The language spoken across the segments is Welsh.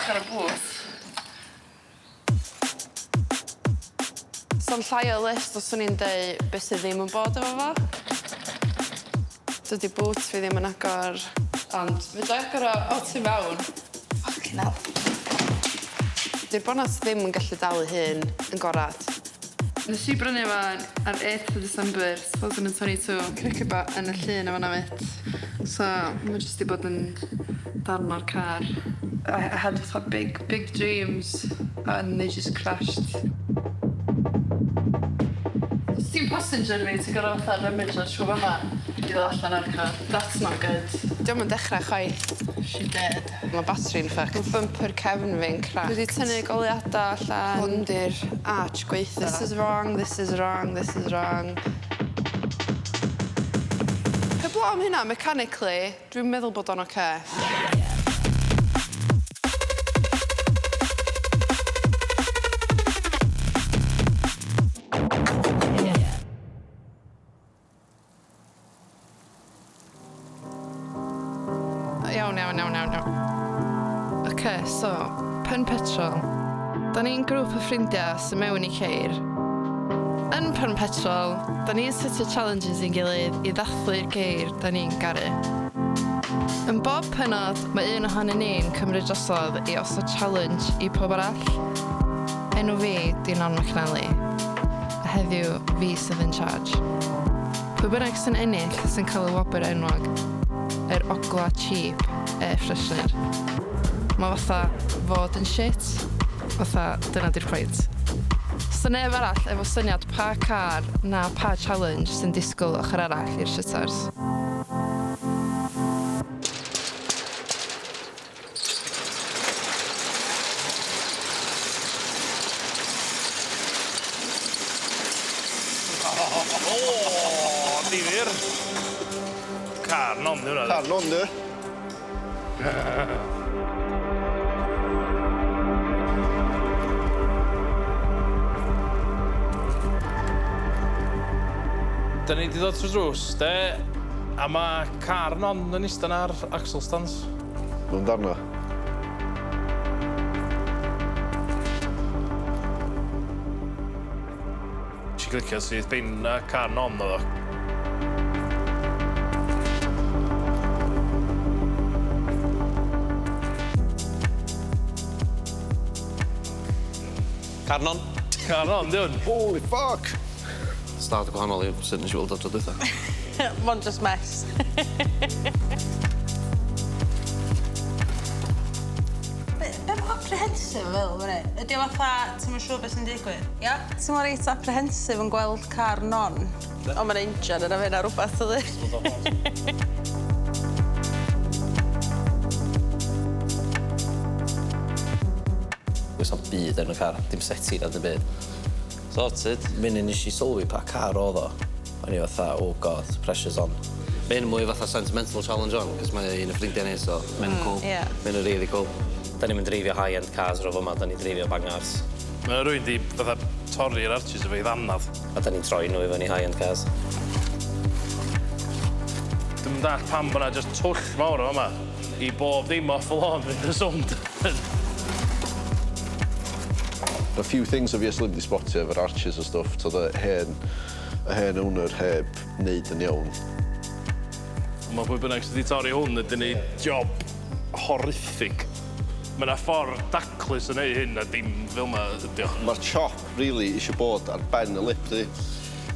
bach ar y bwth. So'n llai o list os o'n i'n dweud beth sydd ddim yn bod efo fo. Dydy bwt fi ddim yn agor, ond fe dwi agor o tu mewn. Fucking hell. Dy'r bonat ddim yn gallu dal ei hun yn gorad. Nes i brynu fo ar 8th of December 2022. Criw yn y llun efo na fit. So, mae'n jyst i bod yn darn o'r car. I had big dreams, and they just crashed. Ti'n passenger fi, ti'n gorau fatha rymage o'r siwb yma i ddod allan o'r car. That's not good. Diolch yn dechrau chwaith. She dead. Mae batri'n ffucked. Mae bumper cefn fi'n cracked. Dwi wedi tynnu goliadau allan. Hwn di'r arch gwaith. This is wrong, this is wrong, this is wrong. Heblaw am hynna, mechanically, dwi'n meddwl bod o'n oce. Iawn. Oce, so, Pen Petrol. Da ni'n grŵp o ffrindiau sy'n mewn i ceir. Yn Pen Petrol, da ni'n setio challenges i'n gilydd i ddathlu'r geir da ni'n garu. Yn bob pennod, mae un ohonyn ni'n cymryd drosodd i osod challenge i pob arall. Enw fi di Non McNally. A heddiw fi sydd yn charge. Pwy bynnag sy'n ennill sy'n cael y wobr enwog. Yr ogla cheap air freshener. Mae fatha fod yn shit, fatha dyna di'r pwynt. So neb arall efo syniad pa car na pa challenge sy'n disgwyl ochr arall i'r shitters. O, difyr. Car non di hwnna. Car non di. Da ni wedi dod trwy drws, de, a mae car non yn eistedd ar axle stands. Mewn darna. Si glicio sydd bein na car non o ddo. Car non. Car non, di hwn. Holy fuck! Stad gwahanol i sut nes i weld o tro dwytha. Mon just mess. Be mor apprehensive fel fyny? Ydy o fatha, ti'n mynd siŵr beth sy'n digwydd? Ia? Ti'n mor reit apprehensive yn gweld car non? O, mae'n injan yna fe na rhywbeth ydy. Does na'm byd yn y car, dim seti na dim byd. Sorted. Munud nes i sylwi pa car oedd o. O'n i fatha, oh god, pressure's on. Mae'n mwy fatha sentimental challenge on, cos mae un y ffrindiau ni, so mae'n cool. Mae'n really cool. Da ni'n mynd dreifio high-end cars ar o fyma, da ni'n dreifio bangars. Mae rwy'n di fatha torri'r arches efo i ddannad. A da ni'n troi nhw i fyny high-end cars. Dwi'n dall pam bod 'na jyst twll mawr o yma i bob dim off y lôn fynd y swnd. A few things obviously wedi spotio efo'r arches a stuff, so y hen owner heb wneud yn iawn. Mae pwy bynnag sydd wedi torri hwn ydy ni job horrific. Mae yna ffordd daclus yn ei hyn a dim fel yma, diolch. Mae'r chop, really, eisiau bod ar ben y lip di.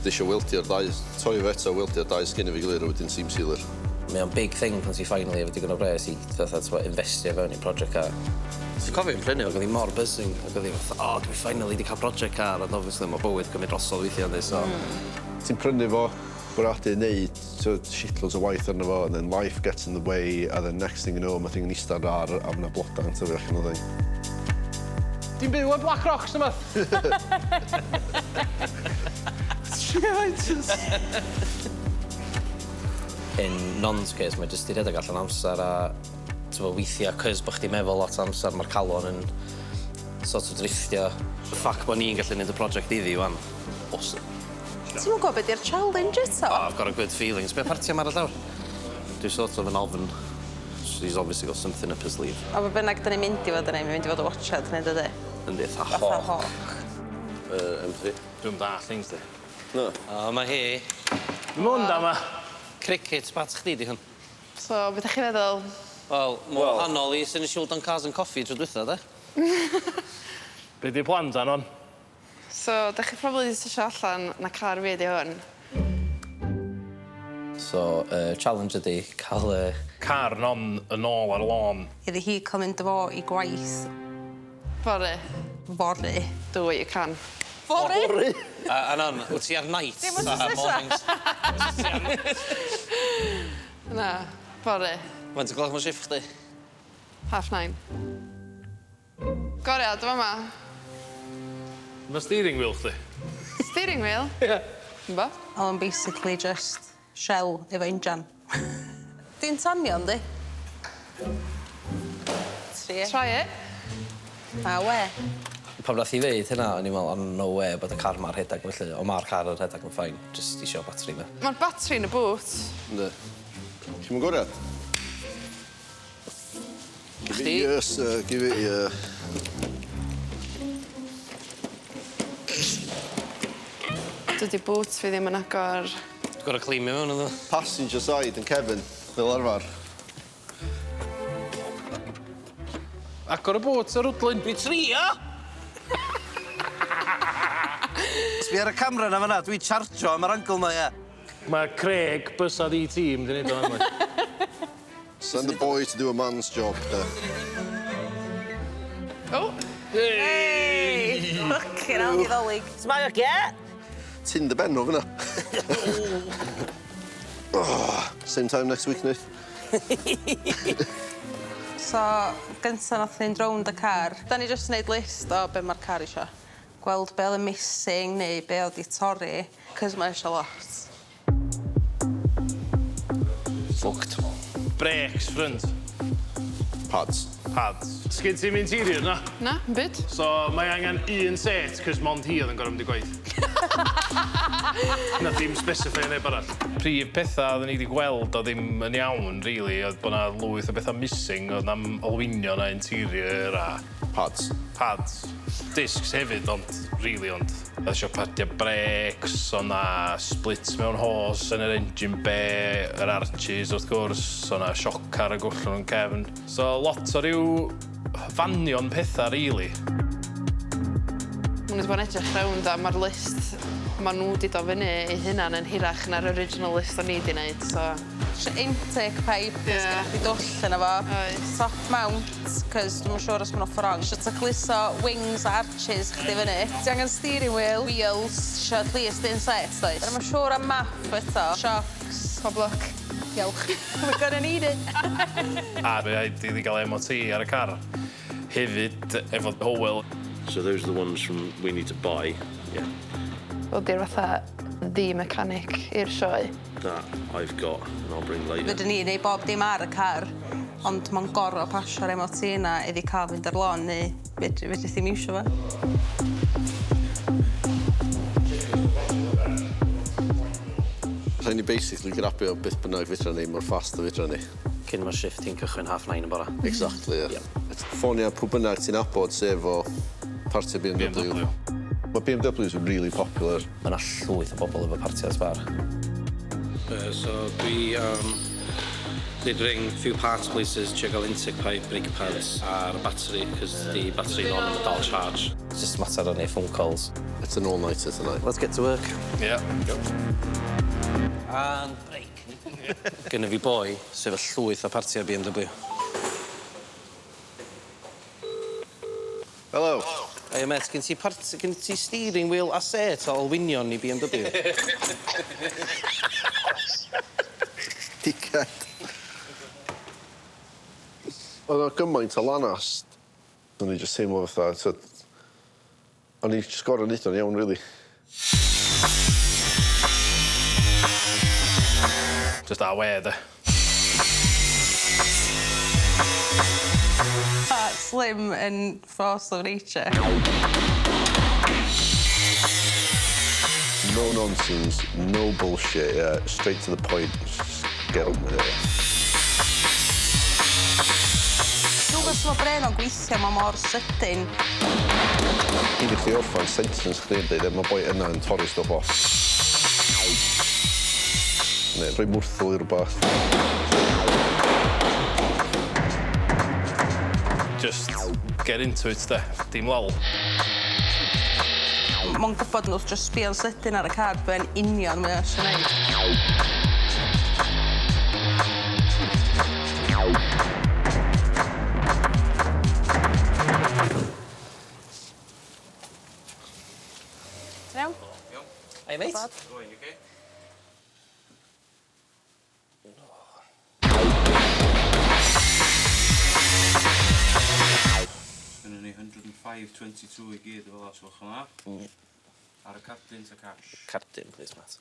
Di eisiau wildio'r dau, torri fe eto, wildio'r dau sgyn i fi gilydd a wedyn seam sealer. Mae o'n big thing pan ti finally efo digon o bres i investio fewn i project car. Ti'n cofio'n prynu o, oedd hi mor buzzing, ac oedd hi fatha, o, dwi finally wedi cael project car, and obviously mae bywyd cymryd drosodd weithio ynddi, so... Ti'n prynu fo, bwradu wneud shitloads o waith arno fo, and then life gets in the way, and then next thing you know, mae thing yn eistedd ar a fyna blodau yn tyfu allan o ddyn. Di'n byw yn Black Rocks yma? In Non's case, mae jyst i redeg allan amser a weithio, cys bod chdi'n meddwl lot amser, mae'r calon yn sort of driftio. Y ffac bod ni'n gallu gwneud y project iddi, wan, awesome. Ti'n mwyn gwybod beth yw'r challenge eto? Oh, I've got a good feelings. Be parti am ar y llawr? Dwi sort of yn ofn. he's obviously got something up his sleeve. A fe bynnag dyn ni'n mynd i fod yn ei, mae'n mynd i fod o watchad neu dydy. Yndi, eitha Fatha hawk. hawk. M3. Dwi'n da things di. No. O, mae hi. Mwyn da ma. Cricket bat chdi di hwn. So, beth ydych chi'n meddwl? Wel, mae'n wahanol i sy'n siŵl dan cars and coffee tro dwytha, de? Be di plan dan on? So, ydych chi probably wedi sysio allan na car fi ydi hwn. So, challenge ydi cael Car non yn ôl ar lôn. Iddi hi cael mynd efo i gwaith. Fori, Fori. do what you can. Fori? Anon, wyt ti ar night? Dim ond sysio. Na, fori, Faint o gloch mae shift chdi? 9:30. Goriad, yma. Mae steering wheel chdi. Steering wheel? Ie. Ba? Oedd yn basically just shell efo injan. Di'n tanio, yndi? Trie. Try it. A we. Pam nath i ddeud hynna, o'n i'n meddwl, oh, no way, bod y car ma'r rhedeg felly. O, ma'r car yr rhedeg yn ffain, just isio batri fe. Mae'r batri yn y boot. Ynddi. Chi'n mynd gwriad? Chdi? Yes, give it, Dydy boot fi ddim yn agor. Dwi'n gorau cleimio mewn iddo. Passenger side yn Kevin, fel arfer. Agor y bwt ar wdlyn. Dwi'n trio! Sbi ar y camera na fyna, dwi'n chargio am yr angl na, ie. Mae Craig, bysad i tîm, dyn ni do yma. Send the boy to do a man's job, de. Oh, Hey! Fucking hell, ddolig. Smile get? Tin dy ben o fyna. Oh, same time next week, Nate. So, gynta nath ni'n drownd y car. Da ni jyst yn neud list o be mae'r car isio. Gweld be oedd yn missing neu be oedd i torri, cos mae eisiau lot. Fucked. Brakes front. Pads. Pads. Sgyn ti'n interior na? na, yn byd. So mae angen un set, cos mond hi oedd yn gorau mynd i gwaith. Na ddim specify neb arall. Prif pethau oedden ni wedi gweld o ddim yn iawn, really. Oedd bod na lwyth o bethau missing, oedd na olwynio na interior a... Pads. Pads. Discs hefyd, ond, really, ond... Oedd eisiau padio brakes, oedd na splits mewn hose yn yr engine bay, yr arches, wrth gwrs, oedd na sioc ar y gwllwn yn cefn. So, lot o ryw fanion pethau, really. Mwyn wedi bod yn edrych rownd a mae'r list ma' nhw wedi do fyny i hynna'n yn hirach na'r original list o'n i wedi wneud, so... Eisiau intake pipe, Ie. ys gyda chdi dwll yna fo. Oes. Top mount, cos dwi'n siŵr os ma'n off wrong. Eisiau tacluso wings a arches chdi fyny. Ti angen steering wheel, wheels, eisiau at least un set, does? Dwi'n siŵr am map eto. Shocks. Pob luck. Diolch. We're gonna need it. A fe rhaid i gael MOT ar y car. Hefyd, efo Howell. So those are the ones from we need to buy. Yeah, Fel di'r fatha the mechanic i'r sioe. that I've got and I'll bring later. Fydden ni neud bob dim ar y car, ond mae'n gorau pasio'r MOT yna iddi cael fynd ar lôn, neu fedri ddim iwsio fo. Rhaid ni basically grabio beth bynnag fydra ni, mor fast o fydra ni. Cyn mae'r shift hi'n cychwyn 9:30 yn bora. Exactly, ie. Ffonia pwy bynnag ti'n abod sef o parti BMW. Mae BMWs yn really popular. Mae yna llwyth o bobl efo parti ar sbar. So dwi did ring few parts places, check out intake pipe, brake pads a'r battery, cos the battery non yn dal charge. It's just a matter o neud phone calls. It's an all-nighter tonight. Let's get to work. Yeah. And break. Gynna fi boi, sef y llwyth o parti ar BMW. Hello. Hey, met, gen ti steering wheel a set o olwynion i BMW? Dickhead. Oedd o gymaint o lanast. O'n i just teimlo fatha, o'n i just gorau neud o'n iawn, really. Just a we, de. Slim and force of nature. No nonsense, no bullshit, yeah. Straight to the point. Just get on with it. Achos mae bren o'n gweithio, mae mor sydyn. Gyd i chdi orffan sentence chdi'n dweud, mae boi yna yn torri stwff off. Neu rhoi mwrthol i rhywbeth. Just get into it, de. Dim lol. Mae'n gwybod nhw'n just sbio'n sydyn ar y car, be'n union mae o eisiau gwneud. Iawn? Hey, mate. Going, okay? Gynnon ni 105.22 i gyd efo las o'ch yma. Ar y cardyn to cash. Cardyn, please, Matt.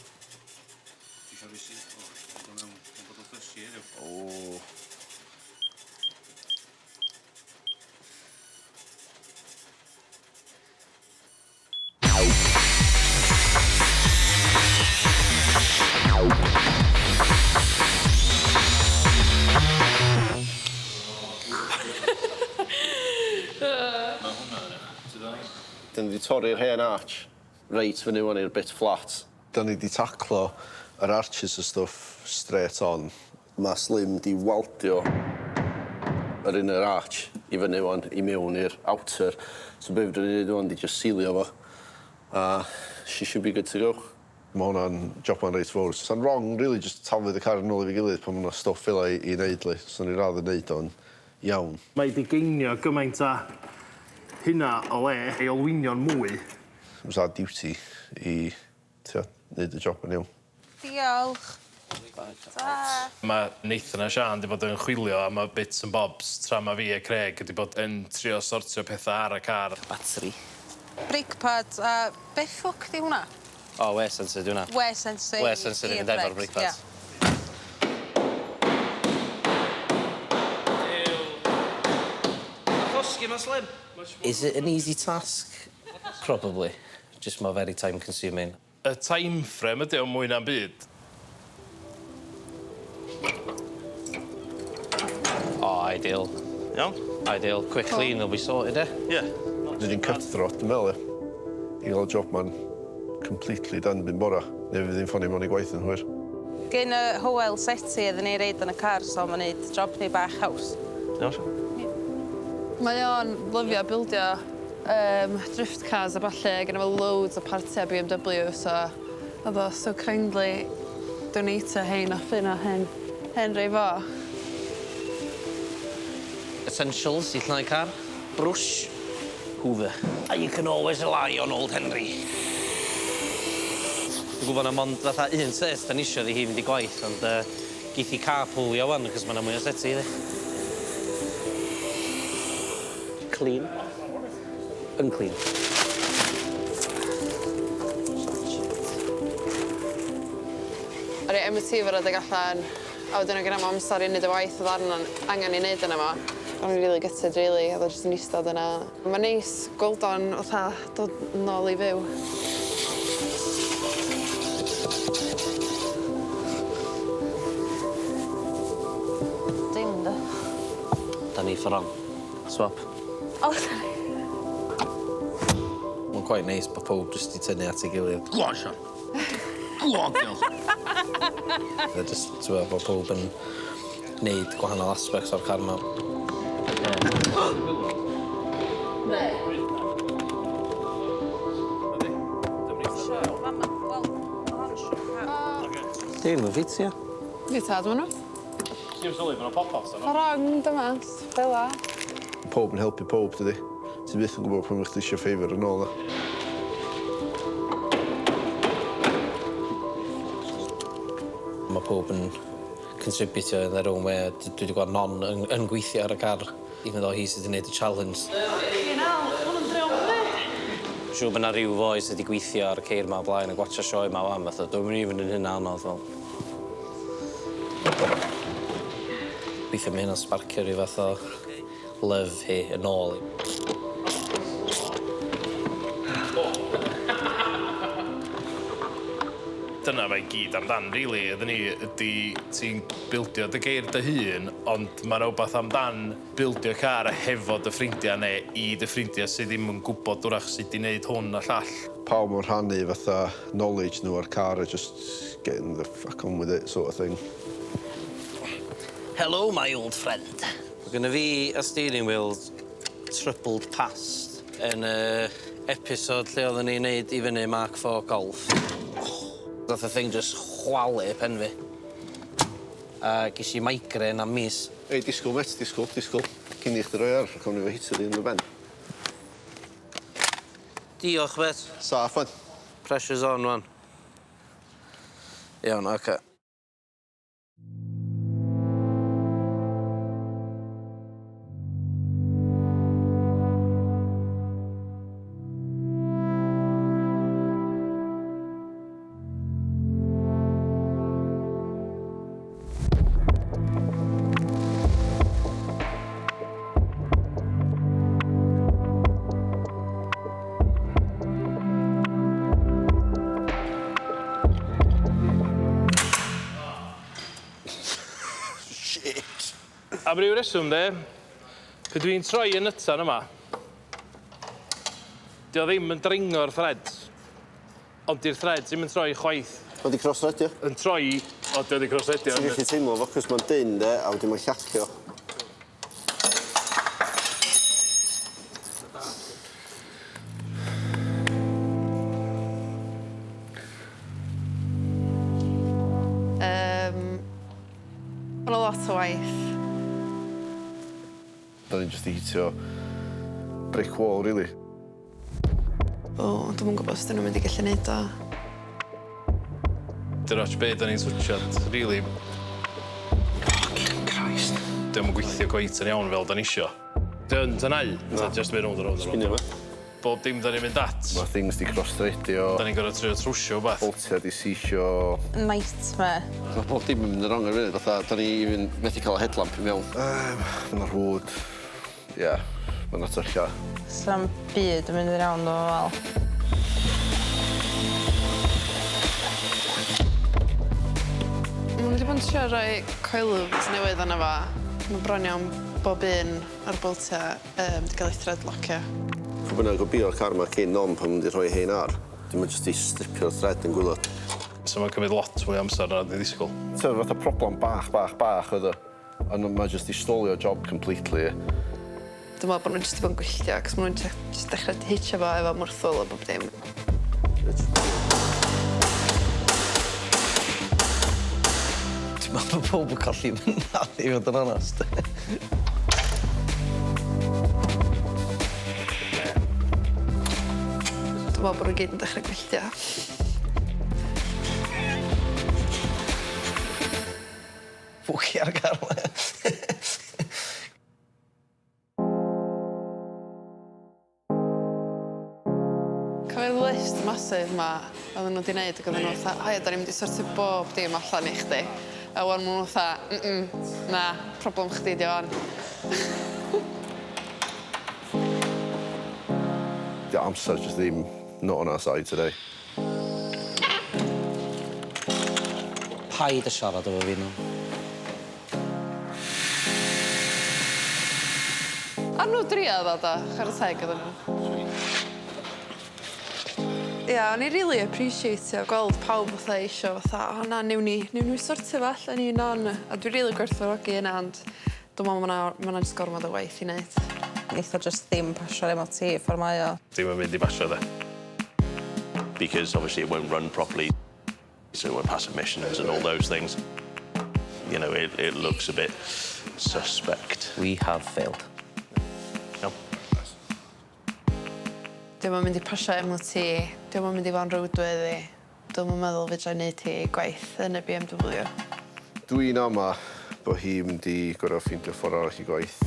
Ti isio receipt? O, dwi'n mewn bod o'n ddysgu heddiw. O. Dyn ni wedi torri'r hen arch reit fyny wan i'r bit flat. Dyn ni wedi taclo yr arches y stwff straight on. Mae Slim di waldio yr un yr arch i fyny wan i mewn i'r outer. So be fydden ni'n neud wan di just sealio fo. A she should be good to go. Mae hwnna'n job ma'n reit fawr. Sa'n wrong, really, just taflu y car yn ôl i fi gilydd pan mae'n stwff fel i wneud li. So ni'n radd yn neud o'n iawn. Mae di geinio gymaint a hynna o le ei olwynio'n mwy. It was our duty i wneud y job yn iawn. Diolch. Ta. Mae Nathan a Sian di bod yn chwilio am y bits and bobs tra mae fi a Craig wedi bod yn trio sortio pethau ar y car. Batri. Brake pad, a be ffwc di hwnna? O, we sensor, di hwnna. We sensor. We sensor yn mynd efo'r brake pads. Cosgi ma Slim. Is it an easy task? Probably. Just more very time consuming. Y time frame ydi o mwy na'n byd. Oh, ideal. Iawn? Ideal. Quick clean, they'll be sorted, eh? Yeah. Dyn ni'n cutthroat, dwi'n meddwl, i gael job ma'n completely done byn bora. Neu fydd hi'n ffoni mewn i gwaith yn hwyr. Gen y Hywel seti iddyn ni reid yn y car, so mae'n neud job ni bach haws. Iawn? Mae o'n lyfio bildio drift cars a falle, gyda fel loads o partiau BMW, so oedd o so kindly donatio hein off un o hen rei fo. Essentials, i llnau car. Brush. Hoover. And you can always rely on old Henry. Dwi'n gwybod na mond fatha un set da ni isio ddi hi fynd i gwaith, ond geith i carpoolio wan, cos mae yna mwy o seti iddi. Clean. Unclean. Ar ei MOT fod adeg allan, a wedyn o gyda am amser i wneud y waith oedd arno'n angen i wneud yna fo. O'n i'n really gutted, really, oedd o jyst yn eistedd yna. Mae'n neis gweld o'n fatha dod nôl i fyw. Dim, da. Da ni ffordd swap. O, Mae'n quite neis bod pob jyst i tynnu at ei gilydd. Go on, Sean. Go on, girl. They're just, ti'n bod pob yn neud gwahanol aspects o'r car yma. Dwi'n mynd ffitio. Fi tad ma nhw. Sdim sylwi bod nhw'n pop-offs yno. Rong, dyma, fela. Pob yn helpu pob, dydi. Ti byth yn gwybod pan wych ti eisiau ffeifr yn ôl, da. Mae pob yn contributio in their own way. Dwi wedi gweld Non yn gweithio ar y car, even though hi sydd wedi gwneud y challenge. Siŵr bod yna rhyw foi sydd wedi gweithio ar y ceir ma o blaen a gwatcha sioe ma o am, fatha. Dwi'n even yn hynna anodd, fel. Weithio mae hynna'n sparcio rhyw fath o love hi yn ôl. gyd amdan, rili, ydyn ni, ydy ti'n bildio dy geir dy hun, ond mae rhywbeth amdan bildio car hefo dy ffrindiau neu i dy ffrindiau sydd ddim yn gwybod wrach sydd wedi gwneud hwn a llall. Pawb yn rhannu fatha knowledge nhw ar car a just getting the fuck on with it sort of thing. Hello, my old friend. Mae gynna fi a steering wheel tripled past yn episod lle oedden ni'n neud i fyny Mark 4 Golf. Doedd y thing just chwalu pen fi. A ges i migraine am mis. Ei, disgwyl, met, disgwyl. Cyn i chdi roi ar, rhaid ni fe hitio di yn y ben. Diolch, bet. Saff, fan. Pressure's on, wan. Iawn, oce. Am ryw reswm, pe dwi'n troi y nytan yma, di o ddim yn dringo'r threads, ond di'r threads ddim yn troi chwaith. Mae di crossredio. Yn troi, o, di o di crossredio. Ti'n gallu teimlo fo, cos mae'n dyn, a wedi mae'n llacio. Mae'n lot o waith. Da ni'n just i hitio brick wall, really. O, dwi'm yn gwybod os dyn nhw'n mynd i gallu neud o. Dyna ots be da ni'n switchad, really. Fucking Christ. Dwi'n gweithio gwaith yn iawn fel da ni isio. Dwi'n tynau, ta just mynd rownd a rownd a Sbinio rownd. Bob dim da ni'n mynd at. Mae things di crossredio. Da ni'n gorau trio trwsio o beth. Boltia di seisio. Nightmare. Mae bob dim yn mynd yn rong ar funud, fatha, da ni even methu cael y headlamp i mewn. Mae'n rhwd. Ie, mae'n atylla. Sa'n byd yn mynd i'r iawn o fel. Mae wedi bod yn trio rhoi coelwyd newydd yna fa. Mae bron iawn bob un ar boltia wedi cael ei threadlocio. Pwy bynnag o bio'r car yma cyn nom pan mynd i rhoi hein ar. Dim ond jyst i stripio'r thread yn gwylod. So mae'n cymryd lot mwy amser na di ddisgwyl. Ti'n fatha problem bach oedd o. Ond mae jyst i stolio job completely. Dwi'n meddwl bod nhw'n jyst i bod yn gwylltio, cos maen nhw'n jyst dechrau hitio fo efo mwrthwl o bob dim. Dwi'n meddwl bod pob yn colli mynnal i fod yn onest. Dwi'n meddwl bod nhw'n gyd yn dechrau gwylltio. Fwci ar gael. Cofio'r list masif yma oedden nhw wedi gwneud ac oedden nhw fatha, "Hai, da ni'n mynd i sortio bob dim allan i chdi." A wan maen nhw fatha, na, problem chdi di o'n. Di amser just ddim not on our side today. Paid y siarad efo fi nhw. A nhw drio ddod o, char y teg oedden nhw. Ie, o'n i really appreciatio gweld pawb fatha eisiau fatha, o na, newn ni sortio fe allan i non. A dwi'n really gwerthfawrogi yna, ond dwi'n meddwl mae'n jyst gormod o waith i wneud. Eitha just ddim pasio'r MOT ffordd mae o. Dim yn mynd i basio, de. Because obviously it won't run properly, so it won't pass emissions and all those things. You know, it looks a bit suspect. We have failed. No. Dwi'n mynd i pasio MOT, dwi'n mynd i fod yn rhwdu iddi. Dwi'n meddwl fydra wneud hi gwaith yn y BMW. Dwi'n ama bod hi mynd i gorau ffeindio ffordd arall i gwaith.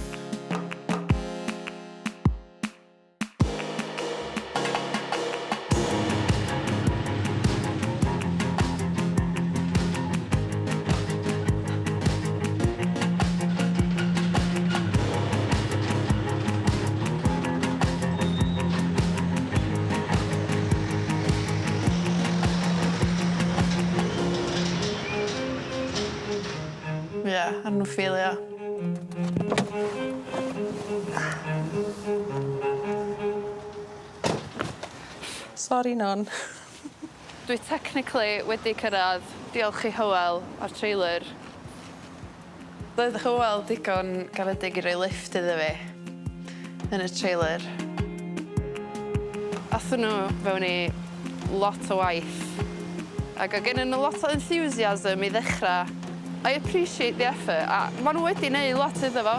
Ie, a nhw ffeilio. Sorry, non. Dwi technically wedi cyrraedd, diolch i Hywel o'r trailer. Doedd Hywel digon garedig i roi lift iddo fi yn y trailer. Athyn nhw fewn i lot o waith. Ac o gennyn nhw lot o enthusiasm i ddechrau. I appreciate the effort, a maen nhw wedi gwneud lot iddo fo.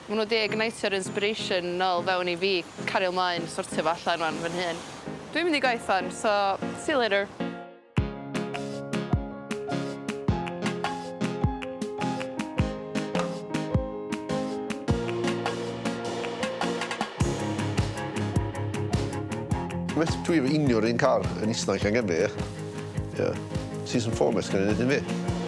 Maen nhw wedi ignitio'r inspiration nôl fewn i fi cario ymlaen, sortio fo allan fan hyn. Dwi'n mynd i gwaith fan, so see you later. Dwi efo unio'r un car yn Isnaig gan Gymru, ie. Season 4 mes gan i wneud un fi.